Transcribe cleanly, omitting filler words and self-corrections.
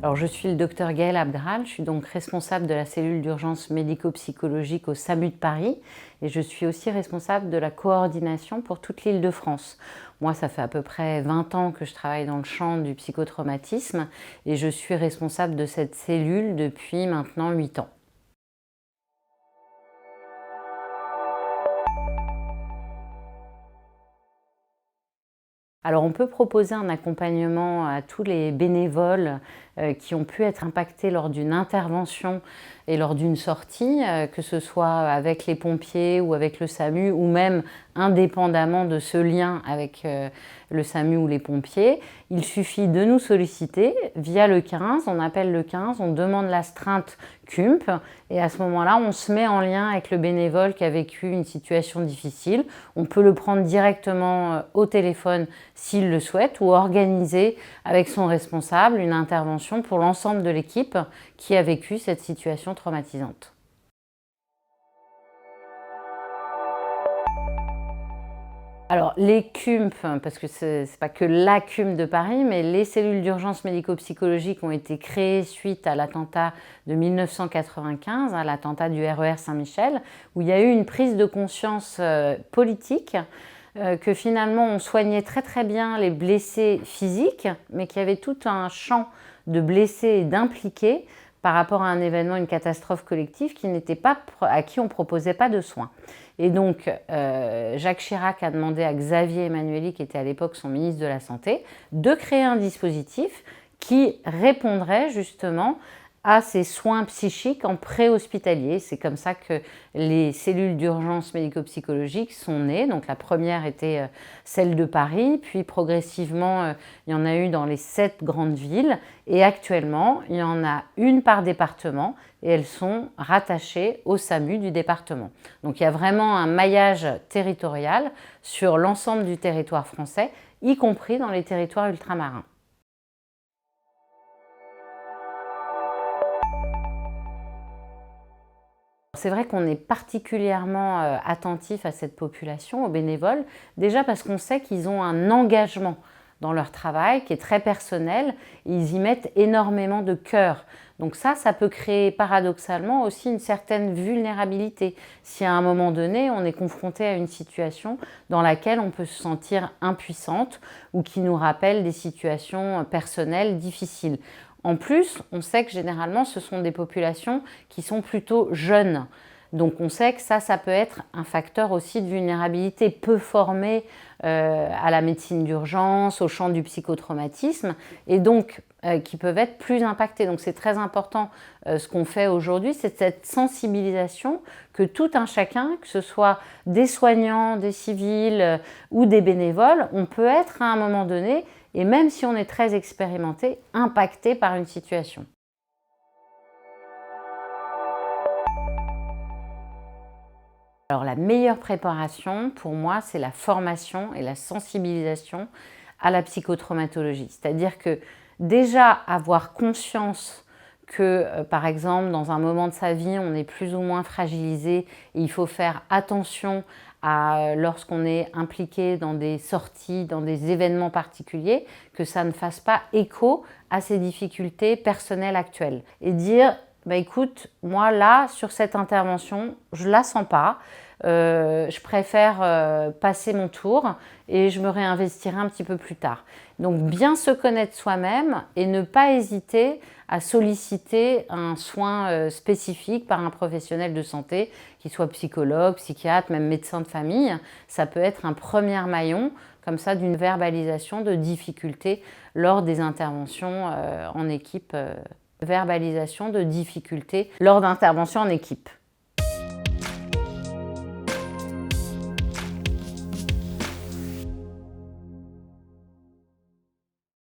Alors, je suis le docteur Gaëlle Abdral, je suis donc responsable de la cellule d'urgence médico-psychologique au SAMU de Paris et je suis aussi responsable de la coordination pour toute l'Île-de-France. Moi, ça fait à peu près 20 ans que je travaille dans le champ du psychotraumatisme et je suis responsable de cette cellule depuis maintenant 8 ans. Alors on peut proposer un accompagnement à tous les bénévoles qui ont pu être impactés lors d'une intervention et lors d'une sortie, que ce soit avec les pompiers ou avec le SAMU ou même indépendamment de ce lien avec le SAMU ou les pompiers. Il suffit de nous solliciter via le 15, on appelle le 15, on demande l'astreinte CUMP et à ce moment-là, on se met en lien avec le bénévole qui a vécu une situation difficile. On peut le prendre directement au téléphone s'il le souhaite ou organiser avec son responsable une intervention pour l'ensemble de l'équipe qui a vécu cette situation traumatisante. Alors, les CUMP, parce que ce n'est pas que la CUMP de Paris, mais les cellules d'urgence médico-psychologique ont été créées suite à l'attentat de 1995, à l'attentat du RER Saint-Michel, où il y a eu une prise de conscience politique que finalement on soignait très bien les blessés physiques, mais qu'il y avait tout un champ de blessés et d'impliqués par rapport à un événement, une catastrophe collective à qui on ne proposait pas de soins. Et donc, Jacques Chirac a demandé à Xavier Emmanuelli, qui était à l'époque son ministre de la Santé, de créer un dispositif qui répondrait justement à ces soins psychiques en préhospitalier. C'est comme ça que les cellules d'urgence médico-psychologique sont nées. Donc la première était celle de Paris, puis progressivement il y en a eu dans les 7 grandes villes et actuellement il y en a une par département et elles sont rattachées au SAMU du département. Donc il y a vraiment un maillage territorial sur l'ensemble du territoire français, y compris dans les territoires ultramarins. C'est vrai qu'on est particulièrement attentif à cette population, aux bénévoles, déjà parce qu'on sait qu'ils ont un engagement dans leur travail qui est très personnel, et ils y mettent énormément de cœur. Donc ça peut créer paradoxalement aussi une certaine vulnérabilité. Si à un moment donné, on est confronté à une situation dans laquelle on peut se sentir impuissante ou qui nous rappelle des situations personnelles difficiles. En plus, on sait que généralement, ce sont des populations qui sont plutôt jeunes. Donc on sait que ça peut être un facteur aussi de vulnérabilité, peu formé à la médecine d'urgence, au champ du psychotraumatisme, et donc qui peuvent être plus impactés. Donc c'est très important ce qu'on fait aujourd'hui, c'est cette sensibilisation que tout un chacun, que ce soit des soignants, des civils ou des bénévoles, on peut être à un moment donné, et même si on est très expérimenté, impacté par une situation. Alors la meilleure préparation pour moi, c'est la formation et la sensibilisation à la psychotraumatologie. C'est-à-dire que déjà avoir conscience que par exemple dans un moment de sa vie, on est plus ou moins fragilisé et il faut faire attention lorsqu'on est impliqué dans des sorties, dans des événements particuliers, que ça ne fasse pas écho à ses difficultés personnelles actuelles. Et dire, bah écoute, moi là, sur cette intervention, je ne la sens pas, je préfère passer mon tour et je me réinvestirai un petit peu plus tard. Donc bien se connaître soi-même et ne pas hésiter à solliciter un soin spécifique par un professionnel de santé, qu'il soit psychologue, psychiatre, même médecin de famille. Ça peut être un premier maillon comme ça d'une verbalisation de difficultés lors des interventions en équipe. Verbalisation de difficultés lors d'interventions en équipe.